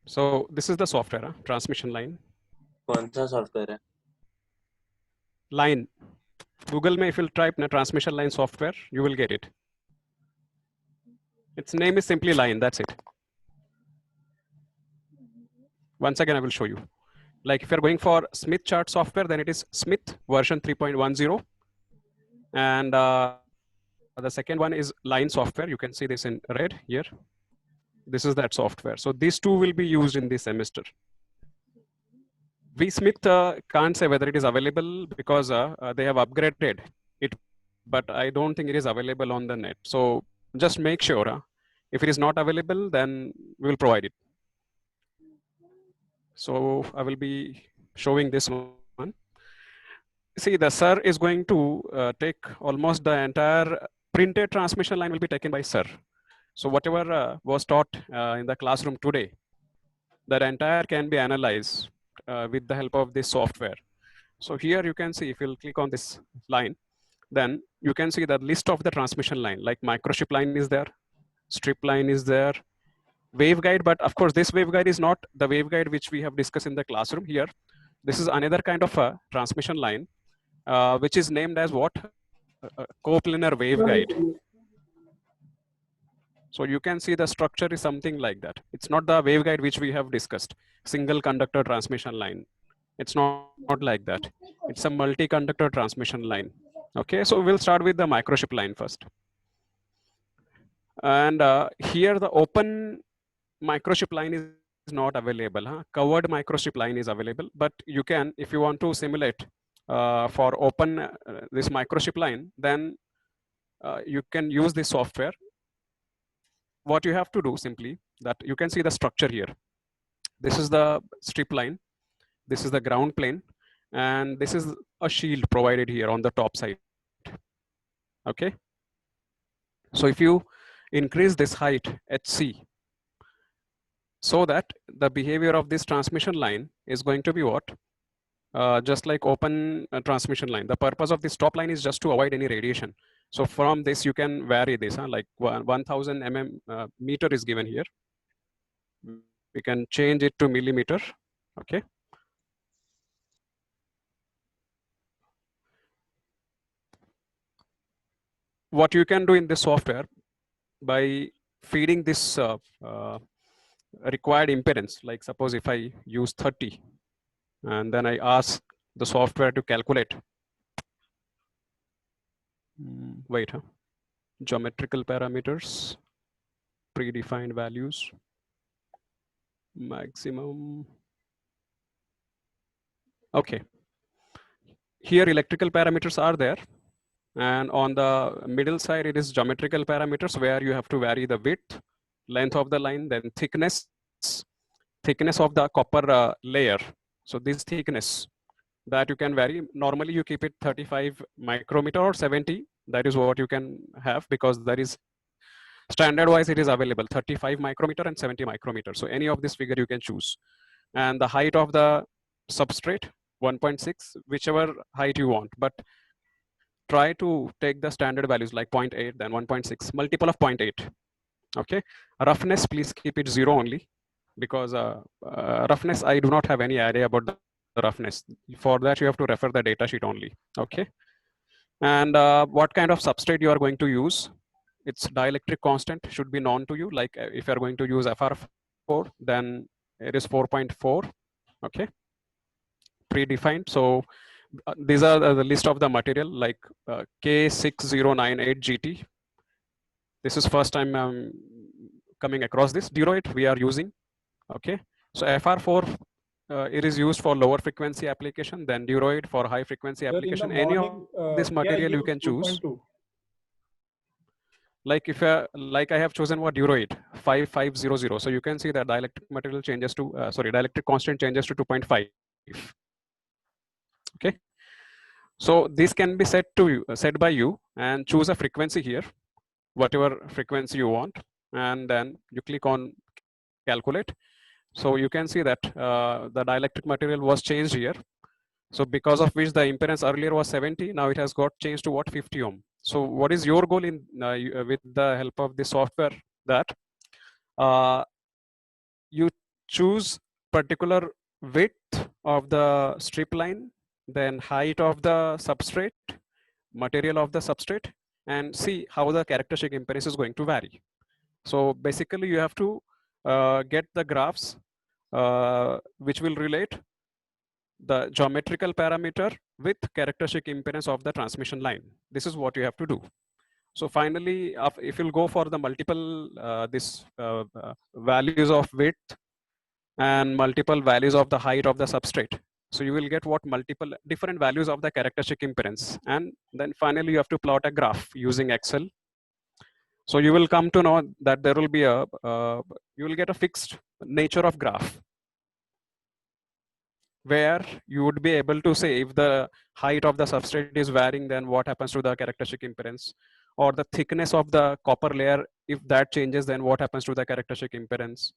So this is the software, transmission line. कौन सा software है? Line. Google में if you type na transmission line software, you will get it. Its name is simply line. That's it. Once again, I will show you. Like if you're going for Smith chart software, then it is Smith version 3.10. And the second one is line software. You can see this in red here. This is that software. So these two will be used in this semester. vSmith can't say whether it is available because they have upgraded it, but I don't think it is available on the net. So just make sure if it is not available, then we will provide it. So I will be showing this one. See, the sir is going to take almost the entire printed transmission line will be taken by sir. So whatever was taught in the classroom today, that entire can be analyzed with the help of this software. So here you can see, if you'll click on this line, then you can see the list of the transmission line, like microstrip line is there, strip line is there, waveguide, but of course this waveguide is not the waveguide which we have discussed in the classroom here. This is another kind of a transmission line, which is named as what? Coplanar waveguide. So you can see the structure is something like that. It's not the waveguide which we have discussed, single conductor transmission line. It's not like that. It's a multi-conductor transmission line. Okay, so we'll start with the microstrip line first. And here the open microstrip line is not available. Covered microstrip line is available, but you can, if you want to simulate for open this microstrip line, then you can use this software. What you have to do simply that you can see the structure here. This is the strip line. This is the ground plane. And this is a shield provided here on the top side. Okay. So if you increase this height HC, so that the behavior of this transmission line is going to be what? Just like open transmission line. The purpose of this top line is just to avoid any radiation. So from this, you can vary this, like 1000 meter is given here. We can change it to millimeter, okay? What you can do in this software, by feeding this required impedance, like suppose if I use 30, and then I ask the software to calculate, geometrical parameters, predefined values, maximum. Okay. Here electrical parameters are there. And on the middle side, it is geometrical parameters where you have to vary the width, length of the line, then thickness of the copper layer. So this thickness that you can vary. Normally you keep it 35 micrometer or 70. That is what you can have, because that is standard wise it is available 35 micrometer and 70 micrometer. So any of this figure you can choose. And the height of the substrate 1.6, whichever height you want, but try to take the standard values like 0.8, then 1.6, multiple of 0.8. Okay. Roughness, please keep it 0 only, because roughness, I do not have any idea about the roughness. For that, you have to refer the data sheet only. Okay. And what kind of substrate you are going to use? Its dielectric constant should be known to you. Like if you are going to use FR4, then it is 4.4. Okay. Predefined. So these are the list of the material, like K6098 GT. This is first time I'm coming across this. Duroid we are using. Okay. So FR4 it is used for lower frequency application, then Duroid for high frequency application. Any of this material you can choose. Like if like I have chosen what Duroid 5500. So you can see that dielectric material changes to dielectric constant changes to 2.5. Okay. So this can be set by you, and choose a frequency here, whatever frequency you want, and then you click on calculate. So you can see that the dielectric material was changed here. So because of which the impedance earlier was 70, now it has got changed to what? 50 ohm. So what is your goal in with the help of the software? That you choose particular width of the strip line, then height of the substrate, material of the substrate, and see how the characteristic impedance is going to vary. So basically you have to get the graphs which will relate the geometrical parameter with characteristic impedance of the transmission line. This is what you have to do. So finally, if you'll go for the multiple values of width and multiple values of the height of the substrate, so you will get what multiple different values of the characteristic impedance, and then finally you have to plot a graph using Excel. So you will come to know that there will be you will get a fixed nature of graph, where you would be able to say if the height of the substrate is varying, then what happens to the characteristic impedance, or the thickness of the copper layer, if that changes, then what happens to the characteristic impedance,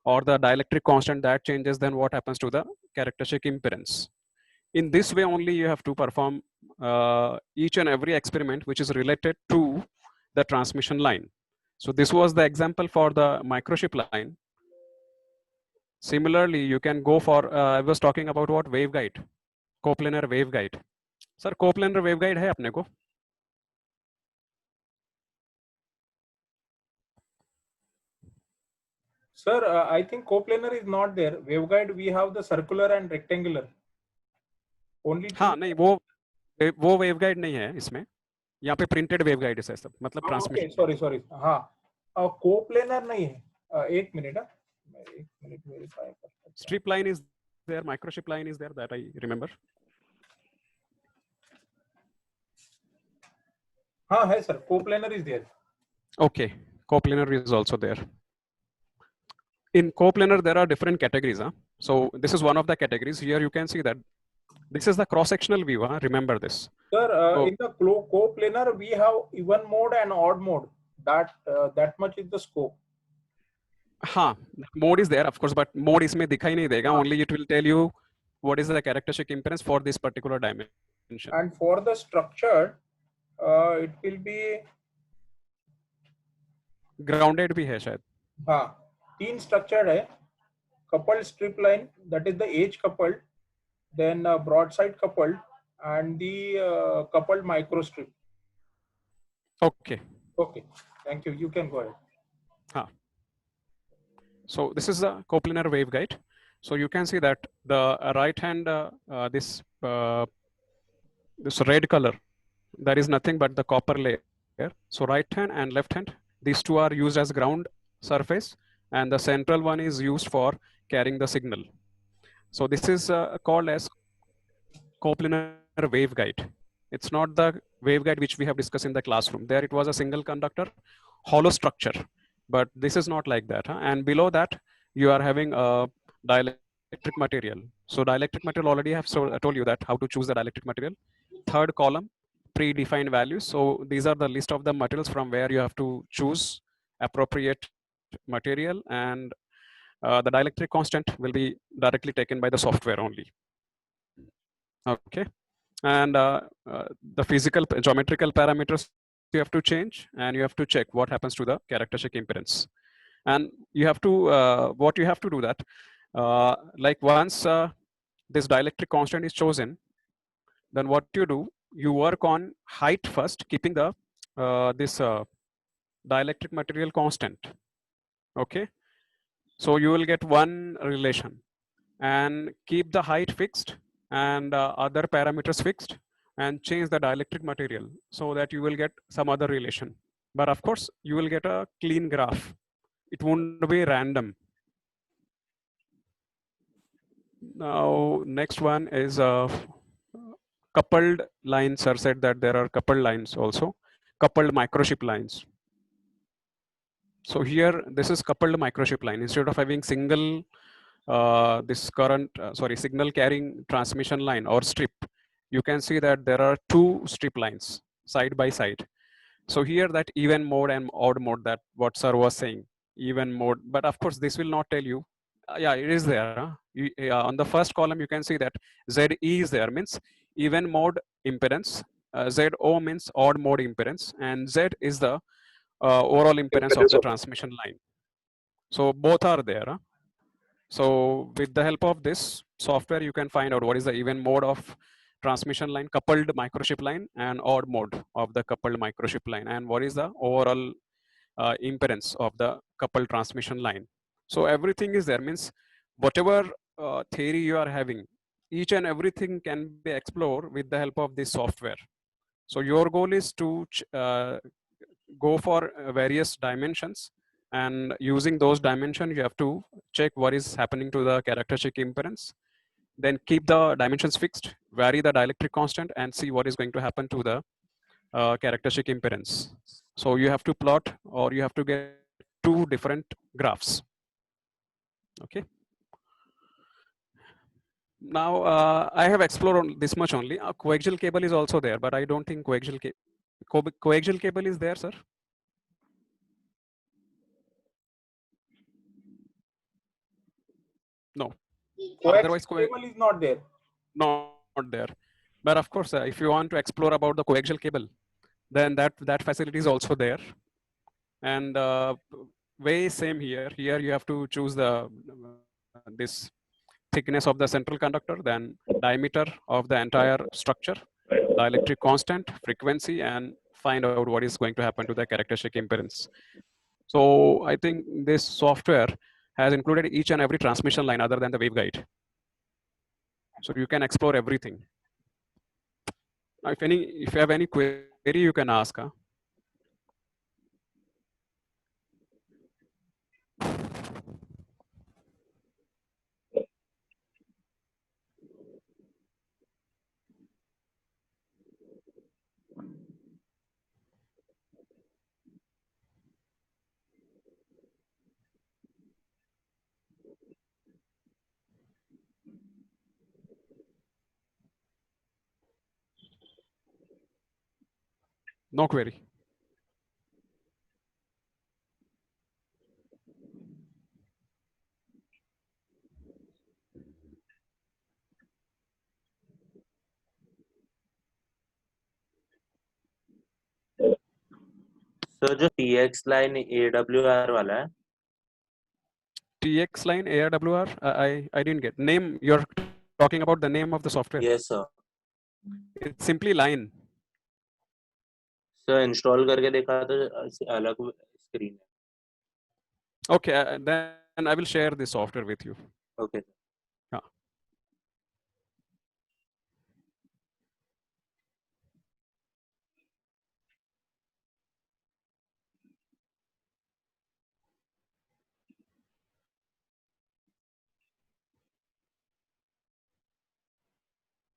or the dielectric constant that changes, then what happens to the characteristic impedance. In this way only you have to perform each and every experiment which is related to the transmission line. So this was the example for the microchip line. Similarly, you can go for, I was talking about what, waveguide, coplanar waveguide. Sir, coplanar waveguide hai apne ko? Sir, I think coplanar is not there. Waveguide, we have the circular and rectangular. Only two. हाँ नहीं, वो waveguide नहीं है इसमें. यहाँ पे printed waveguide है सब, मतलब transmission. Okay, sorry. हाँ, coplanar नहीं है. एक minute verify. Strip line is there, microchip line is there, that I remember. हाँ है sir, coplanar is there. Okay, coplanar is also there. In coplanar, there are different categories. So this is one of the categories. Here you can see that this is the cross-sectional view. Remember this. Sir, in the coplanar, we have even mode and odd mode. That much is the scope. हाँ, mode is there, of course, but mode इसमें दिखाई नहीं देगा. Only it will tell you what is the characteristic impedance for this particular dimension. And for the structure, it will be grounded भी है शायद. हाँ, तीन structure है. Coupled strip line, that is the edge coupled, then broadside coupled, and the coupled microstrip. Okay. Thank you. You can go ahead. So this is the coplanar waveguide. So you can see that the right hand, this red color, that is nothing but the copper layer. So right hand and left hand, these two are used as ground surface, and the central one is used for carrying the signal. So this is called as coplanar waveguide. It's not the waveguide which we have discussed in the classroom. There it was a single conductor, hollow structure, but this is not like that. And below that, you are having a dielectric material. So dielectric material, already have told you that how to choose the dielectric material. Third column, predefined values. So these are the list of the materials from where you have to choose appropriate material, and the dielectric constant will be directly taken by the software only. Okay, and the physical geometrical parameters you have to change, and you have to check what happens to the characteristic impedance. And you have to what you have to do that like once this dielectric constant is chosen, then what you do, you work on height first, keeping the this dielectric material constant. Okay, so you will get one relation, and keep the height fixed and other parameters fixed, and change the dielectric material so that you will get some other relation. But of course, you will get a clean graph. It won't be random. Now, next one is coupled lines. Sir said that there are coupled lines also, coupled microchip lines. So here, this is coupled microchip line. Instead of having single this current, signal carrying transmission line or strip, you can see that there are two strip lines side by side. So here that even mode and odd mode, that what sir was saying, even mode, but of course this will not tell you. Yeah, it is there. On the first column, you can see that ZE is there, means even mode impedance. ZO means odd mode impedance, and Z is the overall impedance of the transmission line. So both are there. So with the help of this software, you can find out what is the even mode of transmission line, coupled microchip line, and odd mode of the coupled microchip line, and what is the overall impedance of the coupled transmission line. So everything is there, means whatever theory you are having, each and everything can be explored with the help of this software. So your goal is to go for various dimensions, and using those dimensions, you have to check what is happening to the characteristic impedance, then keep the dimensions fixed, vary the dielectric constant, and see what is going to happen to the characteristic impedance. So you have to plot, or you have to get two different graphs. Okay. Now I have explored on this much only. Coaxial cable is also there, but I don't think coaxial cable is there, sir. No. Otherwise, Coaxial cable is not there. not there. But of course, if you want to explore about the coaxial cable, then that facility is also there. And way same here. Here you have to choose the this thickness of the central conductor, then diameter of the entire structure, dielectric constant, frequency, and find out what is going to happen to the characteristic impedance. So I think this software has included each and every transmission line other than the waveguide. So you can explore everything. Now, if you have any query, you can ask. Huh? No query. Sir जो TX line AWR वाला है, TX line ARWR, I didn't get name. You're talking about the name of the software. yes sir. It's simply line. Sir install करके देखा तो अलग screen है. Okay, then I will share this software with you. Okay. Yeah.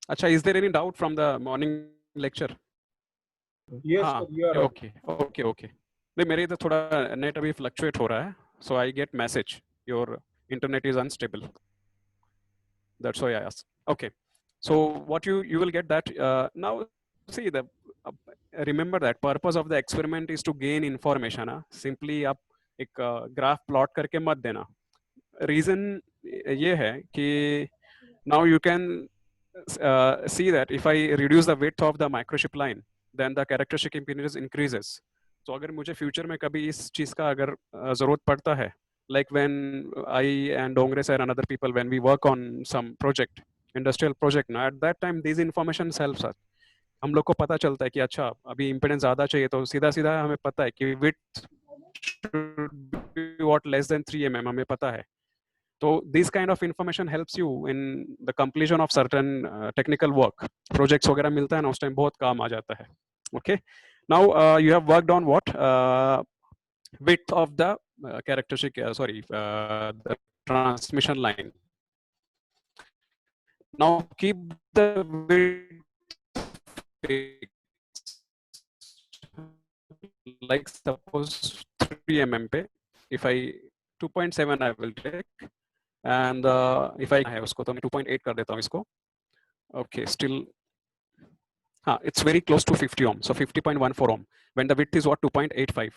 Acha, is there any doubt from the morning lecture? Yes, हाँ, sir, you are right. okay. नहीं, मेरे इधर थोड़ा नेट अभी फ्लक्चुएट हो रहा है, so I get message your internet is unstable. That's why I asked. Okay, so what you will get that now. See the remember that purpose of the experiment is to gain information. Simply आप एक graph plot करके मत देना. Reason ये है कि now you can see that if I reduce the width of the microchip line, then the characteristic impedance increases. So अगर मुझे future में कभी इस चीज का अगर जरूरत पड़ता है, like when I and Dongre sir and other people, when we work on some project, industrial project, now at that time these information helps us. हम लोग को पता चलता है कि अच्छा अभी impedance ज़्यादा चाहिए, तो सीधा सीधा हमें पता है कि width should be what less than 3 mm, हमें पता है. So this kind of information helps you in the completion of certain technical work. Projects वगैरह मिलता है ना, उस time बहुत काम आ जाता है. Okay. Now you have worked on what width of the characteristic, the transmission line. Now keep the width fixed. Like suppose 3 mm पे, if I 2.7 I will take. And if I have उसको तो मैं 2.8 कर देता हूँ इसको. Okay, still it's very close to 50 ohm, so 50.14 ohm when the width is what 2.85.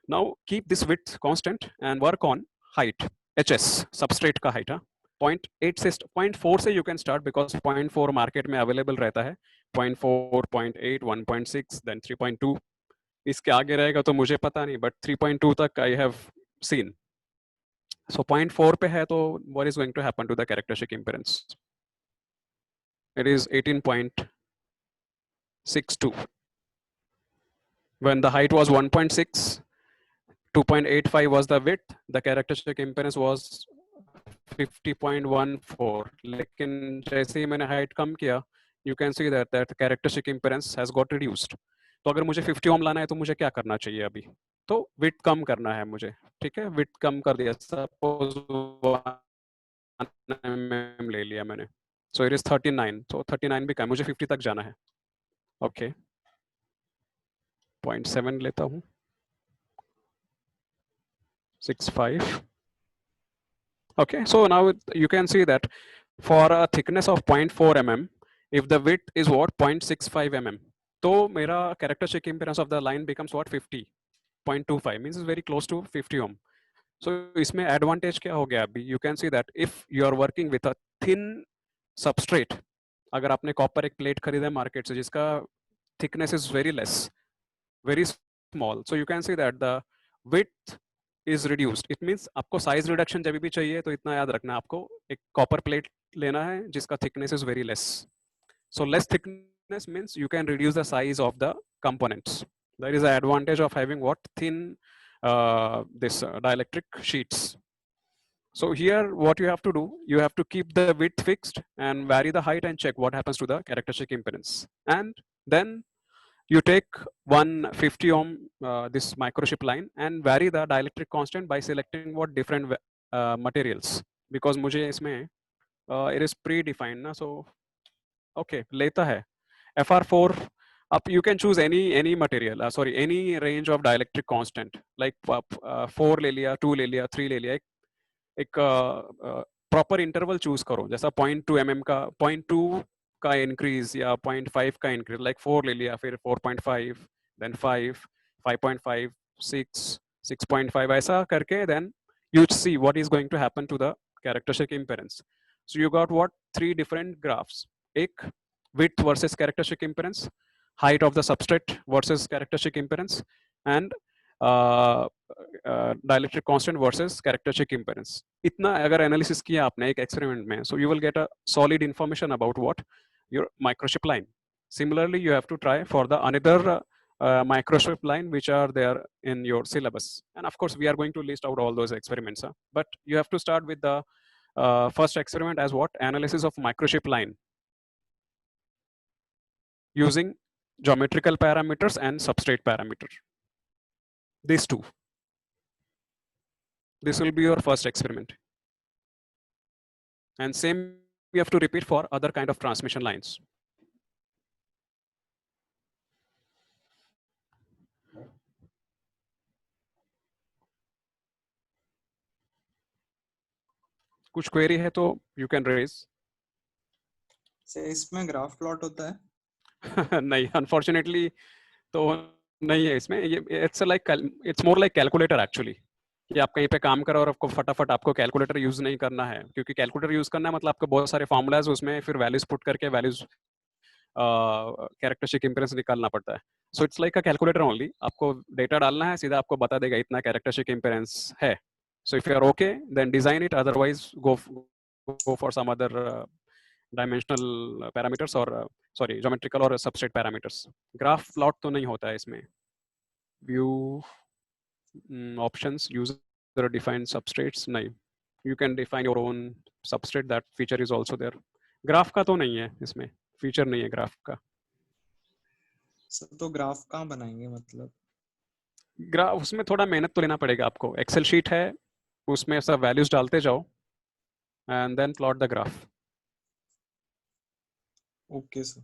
Now keep this width constant and work on height, HS substrate का height. 0.8 से 0.4 से you can start because 0.4 market में available रहता है. 0.4, 0.8, 1.6, then 3.2. इसके आगे रहेगा तो मुझे पता नहीं, but 3.2 तक I have seen. So 0.4 पे है तो what is going to happen to the characteristic impedance? It is 18.62. When the height was 1.6, 2.85 was the width, the characteristic impedance was 50.14. लेकिन जैसे ही मैंने height कम किया, you can see that characteristic impedance has got reduced. तो अगर मुझे 50 ओम लाना है तो मुझे क्या करना चाहिए अभी? तो width कम करना है मुझे, ठीक है? width कम कर दिया, suppose 1 mm ले लिया मैंने. So it is 39. So 39 भी कम, मुझे 50 तक जाना है. Okay. 0.7 लेता हूँ. 65. Okay, so now you can see that for a thickness of 0.4 mm, if the width is what 0.65 mm, तो मेरा characteristic impedance of the line becomes what 50.25, means it's very close to 50 ohm. So इसमें advantage क्या हो गया अभी? You can see that if you are working with a thin substrate, अगर आपने copper एक plate खरीदा है market से जिसका thickness is very less, very small, so you can see that the width is reduced. It means आपको size reduction जब भी चाहिए तो इतना याद रखना, आपको एक copper plate लेना है जिसका thickness is very less. So less thickness means you can reduce the size of the components. That is the advantage of having what thin dielectric sheets. So here what you have to do, you have to keep the width fixed and vary the height and check what happens to the characteristic impedance. And then you take 150 ohm this microchip line and vary the dielectric constant by selecting what different materials, because मुझे इसमें it is predefined ना, so okay लेता है FR4 up, you can choose any material, sorry any range of dielectric constant like 4 ले लिया, 2 ले लिया, 3 ले लिया, एक प्रॉपर इंटरवल चूज करो, जैसा 0.2 mm का 0.2 का इंक्रीज या 0.5 का इंक्रीज, लाइक 4 ले लिया, फिर 4.5, देन 5, 5.5, 6, 6.5, ऐसा करके then you see what is going to happen to the characteristic impedance. So you got what 3 different graphs, एक width versus characteristic impedance, height of the substrate versus characteristic impedance, and dielectric constant versus characteristic impedance. इतना अगर analysis किया आपने एक experiment में, so you will get a solid information about what your microchip line. Similarly, you have to try for the another microchip line which are there in your syllabus. And of course, we are going to list out all those experiments. But you have to start with the first experiment as what? Analysis of microchip line using geometrical parameters and substrate parameter. These two. This will be your first experiment. And same we have to repeat for other kind of transmission lines. कुछ query है तो you can raise. से इसमें graph plot होता है? नहीं, unfortunately तो नहीं है इसमें. ये it's more like calculator actually. कि आप कहीं पे काम करो और आपको फटाफट आपको कैलकुलेटर यूज नहीं करना है, क्योंकि कैलकुलेटर यूज करना है मतलब आपको बहुत सारे फॉर्मूलाज उसमें फिर वैल्यूज पुट करके वैल्यूज कैरेक्टरिस्टिक इंपेडेंस निकालना पड़ता है. So it's like a calculator only. आपको डेटा डालना है, सीधा आपको बता देगा इतना कैरेक्टरिस्टिक इंपेडेंस है. So if you are okay then design it, otherwise go for some other dimensional parameters और सॉरी ज्योमेट्रिकल और सबसेट पैरामीटर्स. ग्राफ प्लॉट तो नहीं होता है इसमें. View options, user defined substrates, नहीं. You can define your own substrate, that feature is also there. Graph का तो नहीं है इसमें, फीचर नहीं है ग्राफ का. तो ग्राफ कहाँ बनाएंगे मतलब? ग्राफ उसमें थोड़ा मेहनत तो लेना पड़ेगा आपको. एक्सेल शीट है, उसमें सब वैल्यूज डालते जाओ and then plot the graph. Okay sir.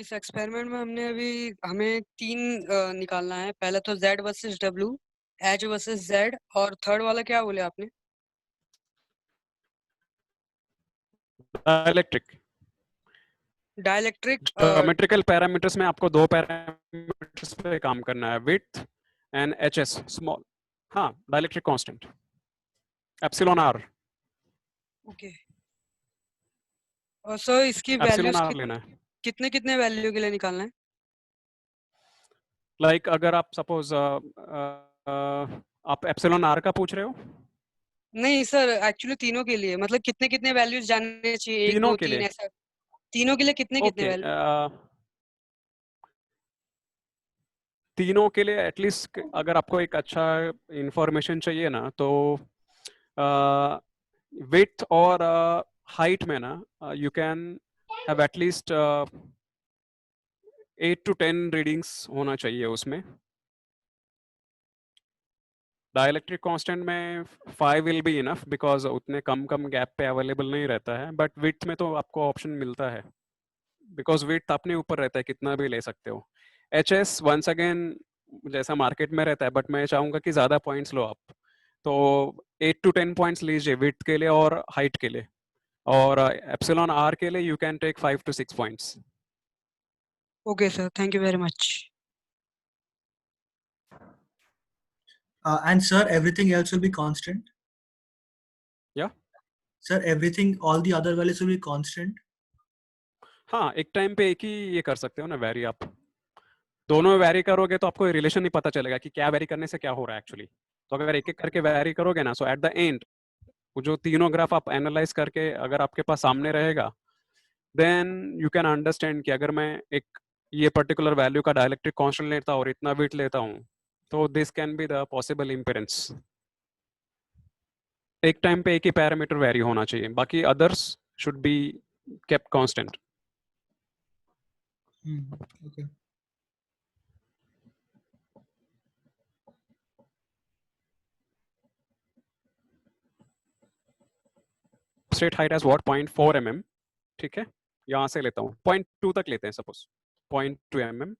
इस एक्सपेरिमेंट में हमें 3 निकालना है. पहले तो Z versus W, H versus Z, और थर्ड वाला क्या बोले आपने? डाइलेक्ट्रिक. डाइलेक्ट्रिक ज्योमेट्रिकल पैरामीटर्स में आपको दो पैरामीटर्स पे काम करना है, विड्थ एंड एचएस स्मॉल, हाँ dielectric constant epsilon R, okay. और सर इसकी एप्सिलॉन वैल्यूज आर लेना है। कितने कितने वैल्यू के लिए निकालना है? लाइक अगर आप सपोज आप एप्सिलॉन आर का पूछ रहे हो, नहीं सर, एक्चुअली तीनों के लिए, मतलब कितने कितने वैल्यूज जानने चाहिए, 1 तीनों 2 के 3 लिए, ऐसा, तीनों के लिए कितने कितने ओके वैल्यू? तीनों के लिए एटलीस्ट अगर आपको एक अच्छा इंफॉर्मेशन चाहिए ना, तो विड्थ और हाइट में ना you can have at least 8 to 10 readings होना चाहिए उसमें। डाइलेक्ट्रिक कांस्टेंट में 5 विल बी इनफ बिकॉज उतने कम कम गैप पे अवेलेबल नहीं रहता है, बट विड्थ में तो आपको ऑप्शन मिलता है बिकॉज विड्थ अपने ऊपर रहता है, कितना भी ले सकते हो। एच एस वंस अगेन जैसा मार्केट में रहता है, बट मैं चाहूंगा कि ज्यादा पॉइंट्स लो आप, तो 8 to 10 पॉइंट्स लीजिए विड्थ के लिए और हाइट के लिए, और एप्सिलॉन आर के लिए you can take 5 to 6 points. Okay sir, thank you very much. And sir, everything else will be constant? Yeah. Sir, everything, all the other values will be constant? हाँ, एक time पे एक ही ये कर सकते हो ना वैरी, आप दोनों में वैरी करोगे तो आपको रिलेशन नहीं पता चलेगा कि क्या वैरी करने से क्या हो रहा है एक्चुअली। तो अगर एक एक करके वैरी करोगे ना, सो एट द एंड वो जो तीनों ग्राफ आप एनालाइज करके अगर आपके पास सामने रहेगा, देन यू कैन अंडरस्टैंड कि अगर मैं एक ये पर्टिकुलर वैल्यू का डाइलेक्ट्रिक कांस्टेंट लेता हूँ और इतना विड्थ लेता हूँ, तो this can be the possible impedance. एक टाइम पे एक ही पैरामीटर वैरी होना चाहिए, बाकी others should be kept constant. Okay. Straight height as what 0.4 mm, ठीक है, यहाँ से लेता हूँ 0.2 तक लेते हैं suppose 0.2 mm,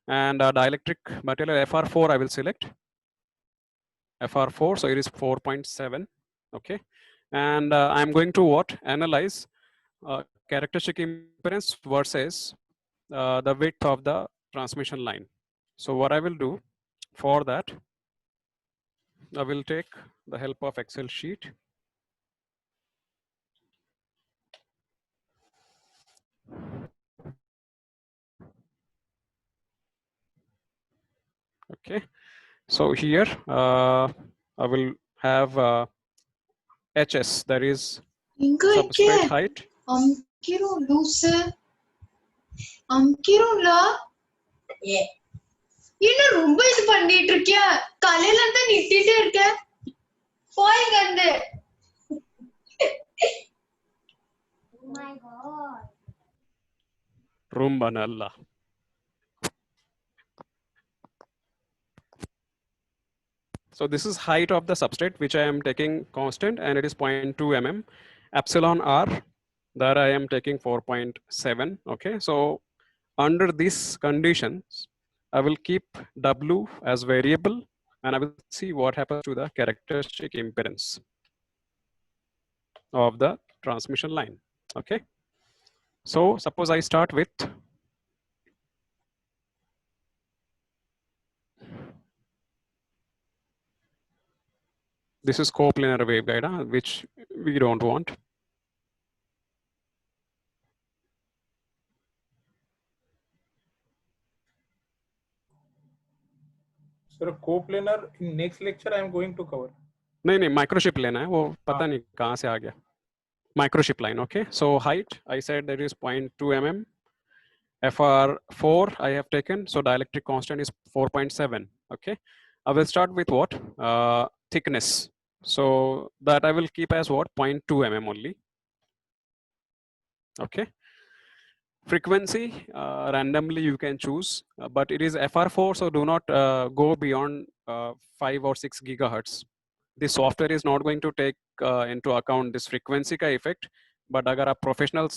and dielectric material FR4 I will select FR4, so it is 4.7, okay, and I'm going to what analyze characteristic impedance versus the width of the transmission line. So what I will do for that, I will take the help of Excel sheet. Okay, so here I will have HS, that is substrate height. என்ன ரொம்ப இது பண்ணிட்டு இருக்கியா? காலையில இருந்து நிட்டிட்டே இருக்க. போய் கண்டு. Oh my god. Rumba nalla. So this is height of the substrate, which I am taking constant, and it is 0.2 mm. Epsilon r, that I am taking 4.7. Okay, so under these conditions, I will keep W as variable, and I will see what happens to the characteristic impedance of the transmission line. Okay, so suppose I start with this is coplanar waveguide, which we don't want. Sir, coplanar in next lecture I am going to cover. नहीं माइक्रोशिप लेना है, वो पता नहीं कहाँ से आ गया microstrip line. Okay, so height I said that is 0.2 mm. FR4 I have taken, so dielectric constant is 4.7. Okay, I will start with what thickness, so that I will keep as what 0.2 mm only. Okay, frequency randomly you can choose, but it is FR4, so do not go beyond 5 or 6 gigahertz. The software is not going to take into account this frequency का effect, but अगर आप professional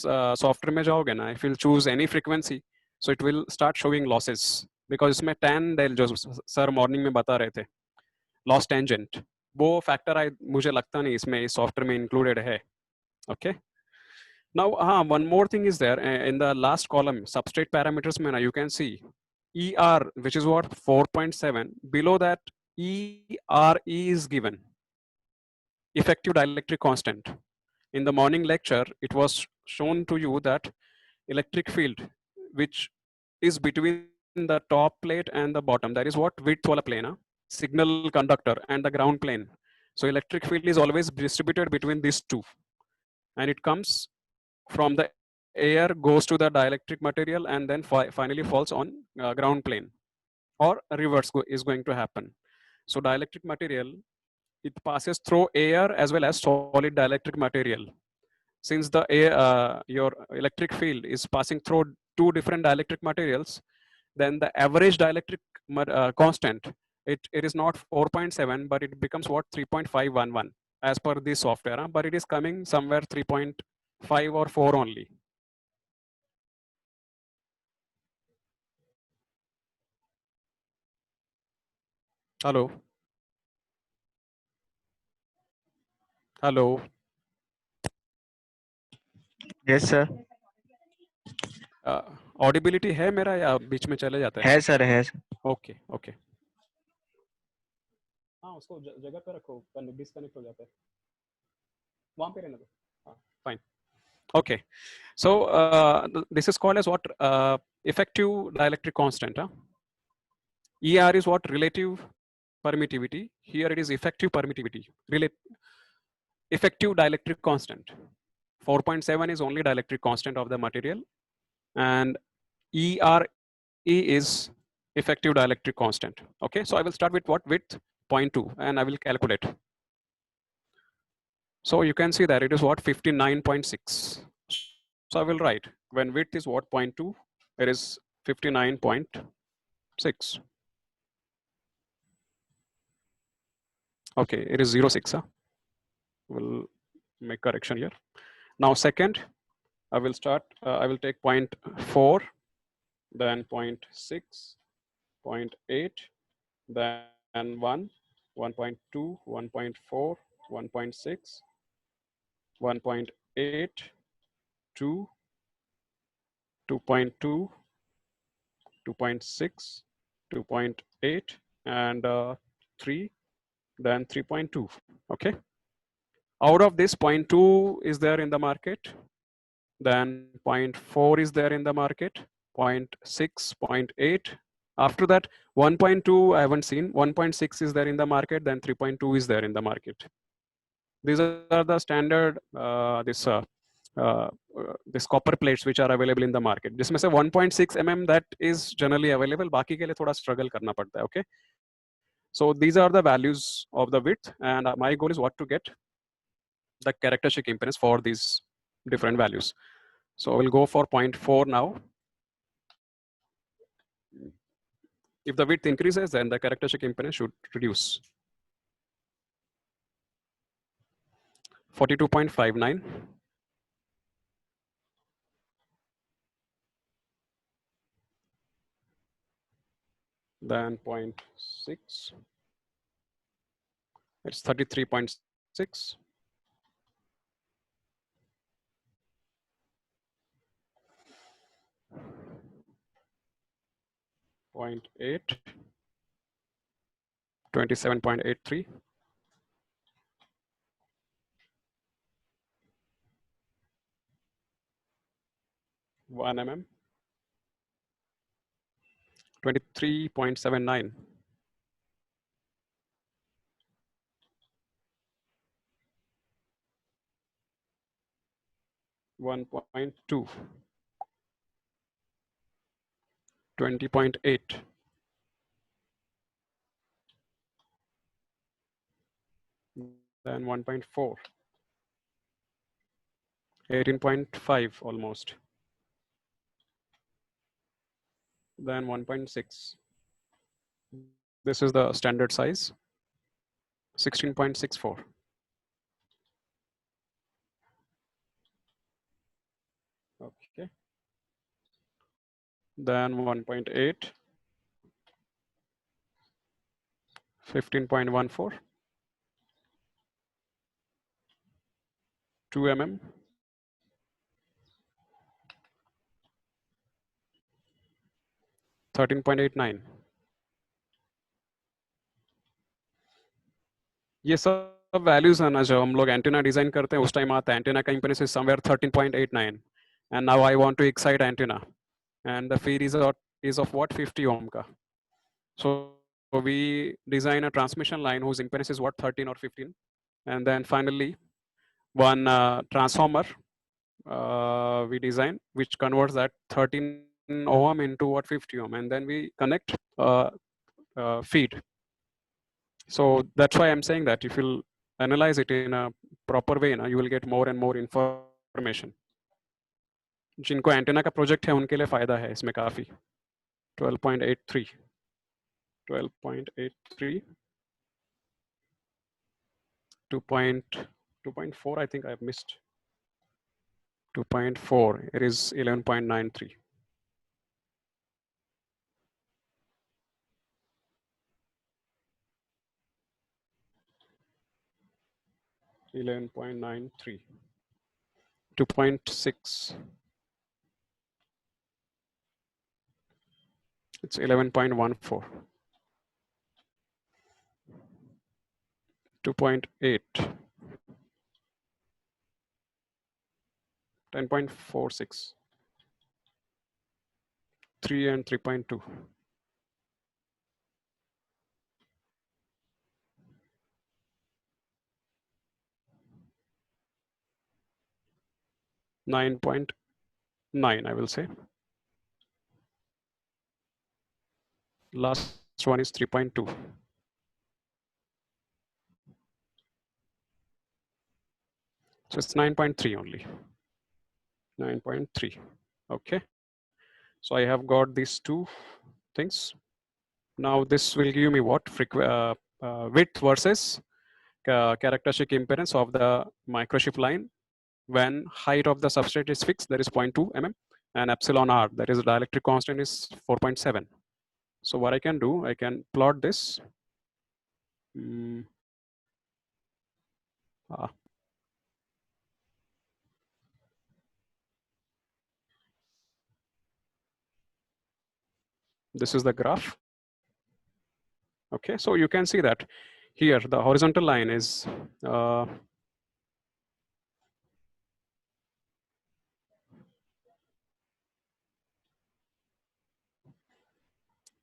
software में जाओगे ना, if you choose any frequency, so it will start showing losses, because इसमें tan del जो sir morning में बता रहे थे loss tangent, वो factor मुझे लगता नहीं इसमें इस software में included है. Okay, Now, one more thing is there in the last column, substrate parameters. You can see ER, which is what 4.7. Below that, ERE is given, effective dielectric constant. In the morning lecture, it was shown to you that electric field, which is between the top plate and the bottom, that is what width wala plane, signal conductor and the ground plane. So electric field is always distributed between these two, and it comes from the air, goes to the dielectric material, and then finally falls on ground plane, or reverse is going to happen. So dielectric material, it passes through air as well as solid dielectric material. Since the air, your electric field is passing through two different dielectric materials, then the average dielectric constant, it is not 4.7, but it becomes what 3.511 as per the software, but it is coming somewhere 3.5 or 4 only. Hello. Hello. Yes sir audibility है मेरा या बीच में चले जाता है? है sir है sir okay okay, हाँ उसको जगह पे रखो, डिस्कनेक्ट हो जाता है, वहां पे रहने दो. हाँ, fine. Okay, so this is called as what effective dielectric constant. ER is what relative permittivity. Here it is effective permittivity. Effective dielectric constant. 4.7 is only dielectric constant of the material, and ERE is effective dielectric constant. Okay, so I will start with what width 0.2, and I will calculate. So you can see that it is what 59.6. So I will write when width is what 0.2, it is 59.6. Okay, it is 0.6. We'll make correction here. Now second, I will start. I will take 0.4, then 0.6, 0.8, then 1, 1.2, 1.4, 1.6, 1.8, 2, 2.2, 2.6, 2.8, and 3, then 3.2. Okay. Out of this, 0.2 is there in the market. Then 0.4 is there in the market. 0.6, 0.8. After that, 1.2 I haven't seen. 1.6 is there in the market. Then 3.2 is there in the market. These are the standard this copper plates which are available in the market. जिसमें से 1.6 mm that is generally available. बाकी के लिए थोड़ा struggle करना पड़ता है. Okay. So these are the values of the width, and my goal is what to get the characteristic impedance for these different values. So we'll go for 0.4 now. If the width increases, then the characteristic impedance should reduce. 42.59. Then 0.6. It's 33.6. 0.8. 27.83. 1 mm. 23.79. 1.2. 20.8. Then 1.4. 18.5 almost. Then 1.6. This is the standard size. 16.64. Okay. Then 1.8. 15.14. 2 mm. 13.89. ये सब values है ना जो हम लोग antenna design करते हैं उस टाइम आता है एंटीना का impedance is somewhere 13.89 and now I want to excite antenna and the feed is of what 50 ohm ka. So we design a transmission line whose impedance is what 13 or 15 and then finally one transformer we design which converts that 13 ohm into what 50 ohm and then we connect feed. So that's why I'm saying that if you'll analyze it in a proper way ना you will get more and more information. जिनको antenna का project है उनके लिए फायदा है इसमें काफी 12.83 2.4 I think I've missed 2.4 it is 11.93 11.93 2.6 it's 11.14 2.8 10.46 3 and 3.2 9.9 I will say. Last one is 3.2. So it's 9.3 only. 9.3. Okay. So I have got these two things. Now this will give me what? Width versus characteristic impedance of the microchip line. When height of the substrate is fixed, there is 0.2 mm and epsilon r, that is the dielectric constant is 4.7. So what I can do, I can plot this. This is the graph. Okay, so you can see that here the horizontal line is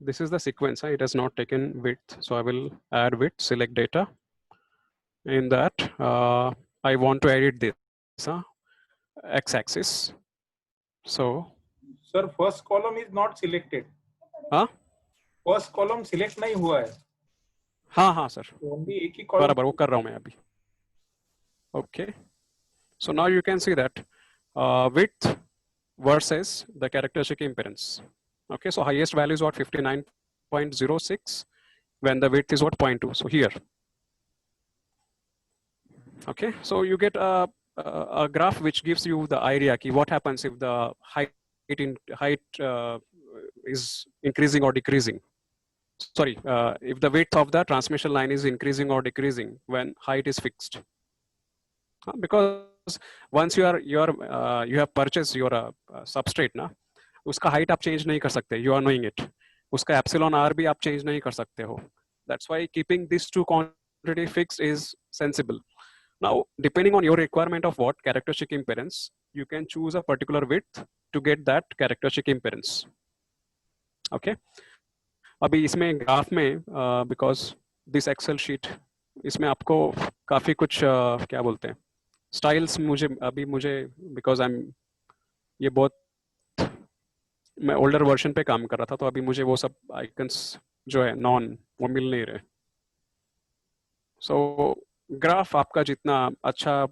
this is the sequence. It has not taken width, so I will add width, select data. In that, I want to edit this x-axis. So, sir, first column is not selected. हाँ? First column select नहीं हुआ है. हाँ sir. Only एक ही column. बराबर वो कर रहा हूँ मैं अभी. Okay. So now you can see that width versus the characteristic impedance. Okay, so highest value is what 59.06 when the width is what 0.2. So here. Okay, so you get a graph which gives you the idea ki what happens if the height is increasing or decreasing. Sorry, if the width of the transmission line is increasing or decreasing when height is fixed. Because once you have purchased your substrate ना, उसका height आप change नहीं कर सकते. You are knowing it. उसका epsilon r भी आप change नहीं कर सकते हो. That's why keeping these two quantity fixed is sensible. Now, depending on your requirement of what characteristic impedance, you can choose a particular width to get that characteristic impedance. Okay. अभी इसमें graph में because this Excel sheet इसमें आपको काफी कुछ क्या बोलते हैं स्टाइल्स मुझे because ये बहुत मैं ओल्डर वर्जन पे काम कर रहा था तो अभी मुझे वो सब आइकन्स जो है वो मिल नहीं रहे. So ग्राफ आपका जितना अच्छा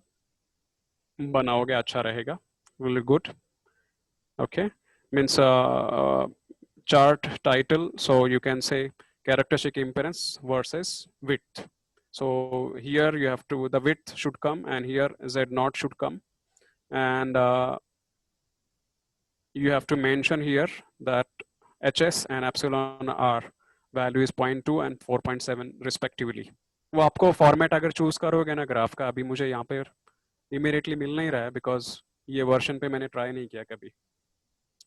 बनाओगे अच्छा रहेगा. Will be good. Okay, means chart title, so you can say characteristic impedance versus width. So here you have to, the width should come and here Z0 should come, and you have to mention here that HS and epsilon r value is 0.2 and 4.7 respectively. वो आपको format अगर choose करोगे ना graph का, अभी मुझे यहाँ पे इमीडिएटली मिल नहीं रहा है बिकॉज ये वर्जन पे मैंने ट्राई नहीं किया कभी.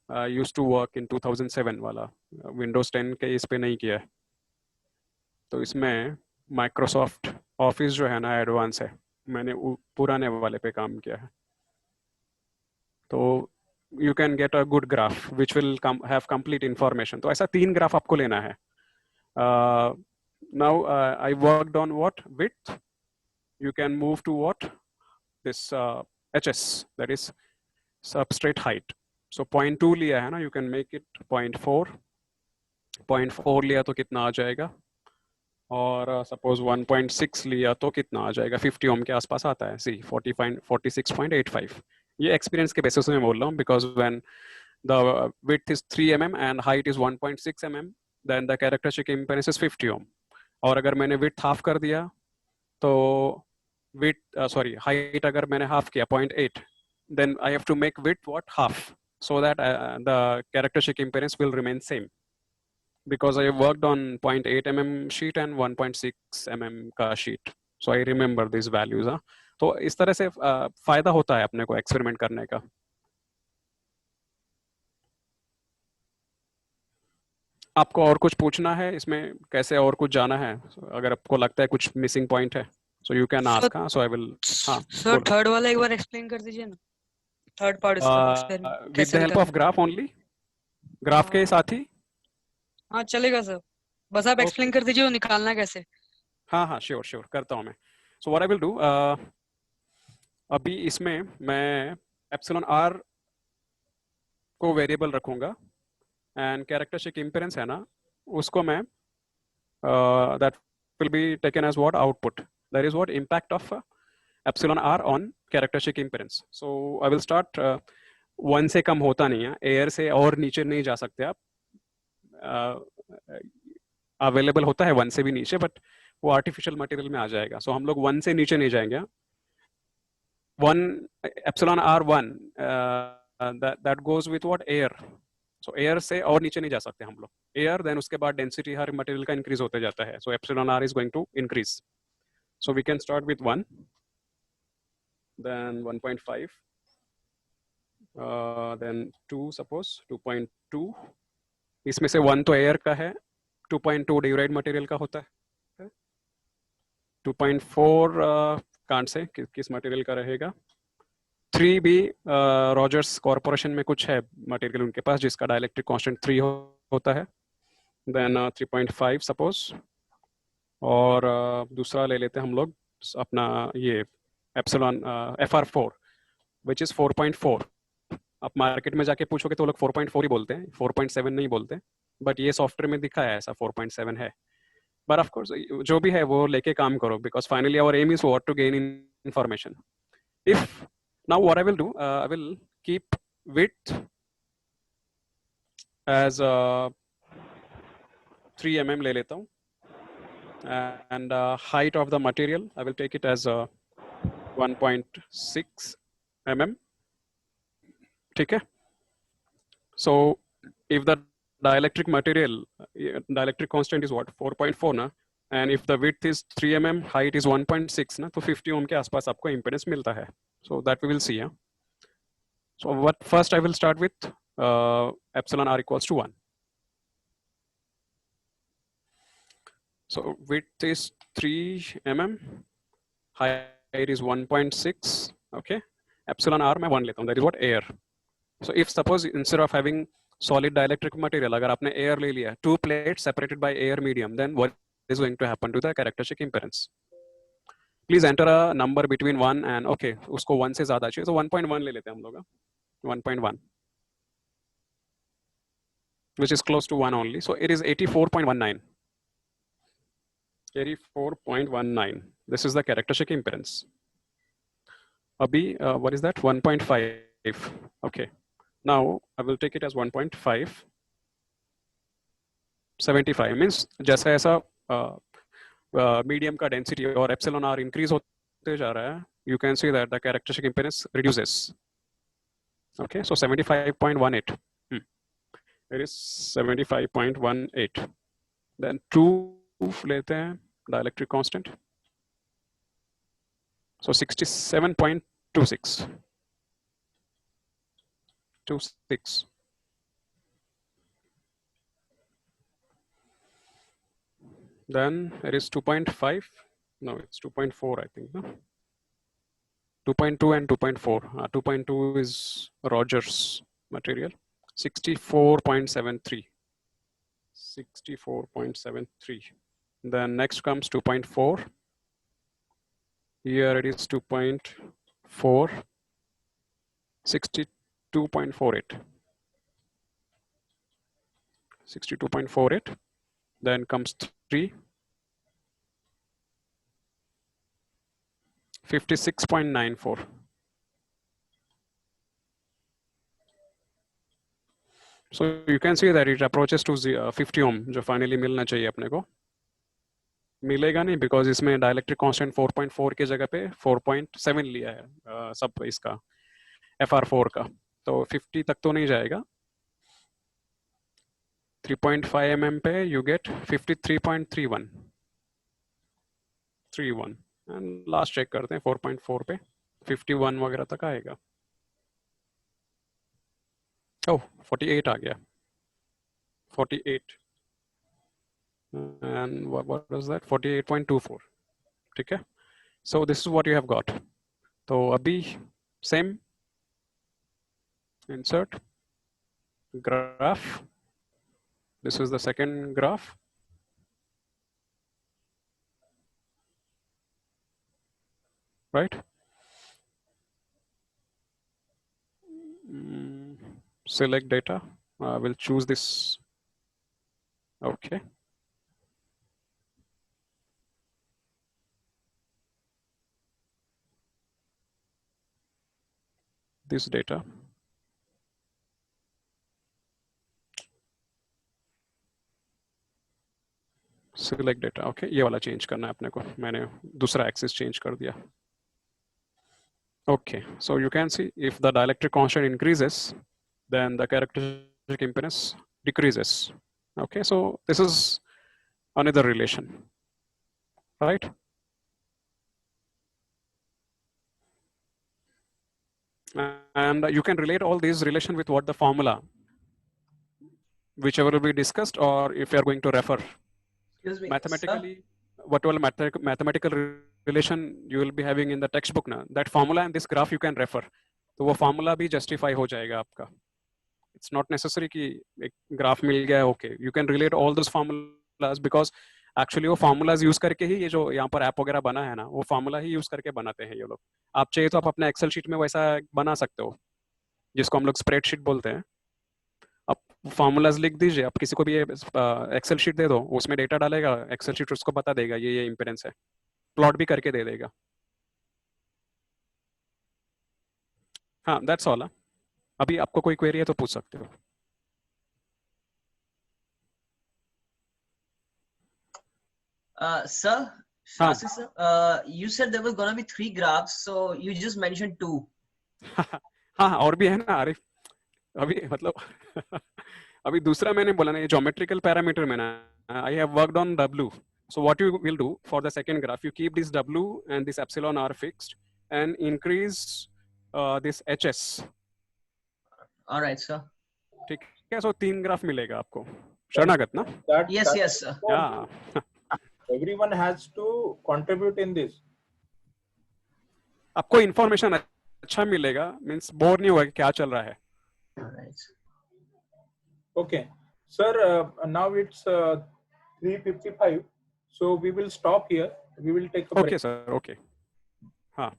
used to work in 2007 वाला, Windows 10 के इस पे नहीं किया है। तो इसमें Microsoft Office जो है ना एडवांस है, मैंने पुराने वाले पे काम किया है। तो you can get a good graph which will have complete information. तो ऐसा 3 ग्राफ आपको लेना है। Now I worked on what? Width. You can move to what? This HS, that is substrate height. So 0.2 लिया है ना, you can make it 0.4. 0.4 लिया तो कितना आ जाएगा? और सपोज 1.6 लिया तो कितना आ जाएगा? 50 ओम के आसपास आता है। सी 46.85। ये एक्सपीरियंस के बेसिस में बोल रहा हूँ, because when the width is 3 mm and height is 1.6 mm, then the characteristic impedance is 50 ohm. और अगर मैंने width हाफ कर दिया तो height अगर मैंने हाफ किया 0.8, then I have to make width what? Half, so that the characteristic impedance will remain same, because I worked on 0.8 mm sheet and 1.6 mm का sheet, so I remember these values. हाँ, तो इस तरह से फायदा होता है अपने को एक्सपेरिमेंट करने का। आपको और कुछ पूछना है इसमें, कैसे और कुछ जाना है? अगर आपको लगता है कुछ मिसिंग पॉइंट है, so you can ask. हाँ, so I will. हाँ, सर थर्ड वाला एक बार एक्सप्लेन कर दीजिए ना, थर्ड पार्ट इसका experiment with the help of graph only, graph के साथ ही। हाँ चलेगा सर, बस आप एक्सप्लेन कर दीजिए वो निकालना कैसे। हाँ श्योर करता हूँ मैं। So what I will do, अभी इसमें मैं एप्सिलॉन आर को वेरिएबल रखूंगा एंड कैरेक्टरिस्टिक इम्पेडेंस है ना, उसको मैं that will be taken as what? Output. That is what impact of epsilon R on characteristic impedance. So I will start 1 से कम होता नहीं है, एयर से और नीचे नहीं जा सकते आप। अवेलेबल होता है 1 से भी नीचे, बट वो आर्टिफिशियल मटेरियल में आ जाएगा। सो हम लोग 1 से नीचे नहीं जाएंगे। 1 epsilon R 1 that goes with what? Air. So air से और नीचे नहीं जा सकते हम लोग। एयर, देन उसके बाद डेंसिटी हर मटेरियल का इंक्रीज होते जाता है। So epsilon r is going to increase. So we can start with 1, then 1.5, then 2, suppose 2.2। इसमें से 1 तो एयर का है, 2.2 ड्यूराइड मटेरियल का होता है। 2.4 कांट से किस मटेरियल का रहेगा। 3 भी रॉजर्स कॉर्पोरेशन में कुछ है मटेरियल उनके पास जिसका डाइलेक्ट्रिक कांस्टेंट 3 होता है। देन 3.5 सपोज, और दूसरा ले लेते हैं हम लोग अपना ये एप्सिलॉन FR4 विच इज 4.4। आप मार्केट में जाके पूछोगे तो लोग 4.4 ही बोलते हैं, 4.7 नहीं बोलते, बट ये सॉफ्टवेयर में दिखा है ऐसा 4.7 है। बट ऑफ कोर्स जो भी है वो लेके काम करो, because finally our aim is what? To gain information. If now what I will do, I will keep width as 3 mm ले लेता हूँ, and height of the material I will take it as 1.6 mm. ठीक है। So if the dielectric material, dielectric constant is what? 4.4 ना, and if the width is 3 mm, height is 1.6 ना, तो 50 ohm के आसपास आपको impedance मिलता है। So that we will see. Yeah? So what first I will start with epsilon r equals to 1. So width is 3 mm, height is 1.6. Okay, epsilon r मैं 1 लेता हूँ, that is what? Air. So if suppose instead of having solid dielectric material, अगर आपने air ले लिया, 2 plates separated by air medium, then what is going to happen to the characteristic impedance? Please enter a number between 1 and, okay, उसको 1 से ज़्यादा चाहिए, तो 1.1 ले लेते हैं हम लोग, 1.1, which is close to 1 only. So it is 84.19. 84.19. This is the characteristic impedance. Abhi, what is that? 1.5. Okay. Now I will take it as 1.5. 75 means जैसा ऐसा medium का density और epsilon r increase होते जा रहा है, you can see that the characteristic impedance reduces. Okay, so 75.18. It is 75.18. Then 2 लेते हैं dielectric constant. So 67.26. 26. Then it is 2.5. No, it's 2.4, I think. No? 2.2 and 2.4. 2.2 is Rogers material. 64.73. 64.73. Then next comes 2.4. Here it is 2.4. 62.48. 62.48. Then comes 3. 56.94. So you can see that it approaches to 50 ohm, जो finally मिलना चाहिए अपने को. मिलेगा नहीं because इसमें dielectric constant 4.4 की जगह पे 4.7 लिया है सब इसका FR4 का. तो 50 तक तो नहीं जाएगा. 3.5 mm पे you get 53.31. 31. And last check करते हैं 4.4 पे 51 वगैरह तक आएगा. Oh, 48 आ गया. 48. And what was that? 48.24. ठीक है. So this is what you have got. तो अभी same. Insert. Graph. This is the second graph. Right? Select data. We'll choose this. Okay. This data. Select data. Okay. ये वाला change करना है अपने को. मैंने दूसरा axis change कर दिया. Okay. So you can see if the dielectric constant increases, then the characteristic impedance decreases. Okay. So this is another relation, right? And you can relate all these relation with what the formula, whichever will be discussed, or if you are going to refer. Excuse me, Mathematically, whatever mathematical relation you will be having in the textbook now, that formula and this graph you can refer. तो वो formula भी justify हो जाएगा आपका. It's not necessary कि एक graph मिल गया है, okay. You can relate all those formulas because actually वो formulas use करके ही ये जो यहाँ पर app वगैरह बना है ना, वो formula ही use करके बनाते हैं ये लोग. आप चाहिए तो आप अपने Excel sheet में वैसा बना सकते हो, जिसको हम लोग spreadsheet बोलते हैं. आप formulas लिख दीजिए, आप किसी को भी ये Excel sheet दे दो, उसमें data डालेगा, Excel sheet उसको बता देगा ये impedance है, plot भी करके दे देगा. हाँ, that's all. अभी आपको कोई query है तो पूछ सकते हो. Sir, हाँ. Shasi sir, you said there was gonna be 3 graphs, so you just mentioned 2. हाँ, और भी है ना आरिफ. अभी मतलब अभी दूसरा मैंने बोला ना, ये geometrical parameter में ना, I have worked on W. So what you will do for the second graph, you keep this W and this epsilon R fixed and increase this HS. All right, sir. ठीक है. So 3 graph मिलेगा आपको. शरणागत ना? Yes, yes, sir. Yeah. Everyone has to contribute in this. आपको information अच्छा मिलेगा, means bore नहीं होगा कि क्या चल रहा है. All right. Okay, sir. Now it's 3:55, so we will stop here. We will take a break. Okay, sir. Okay. हाँ.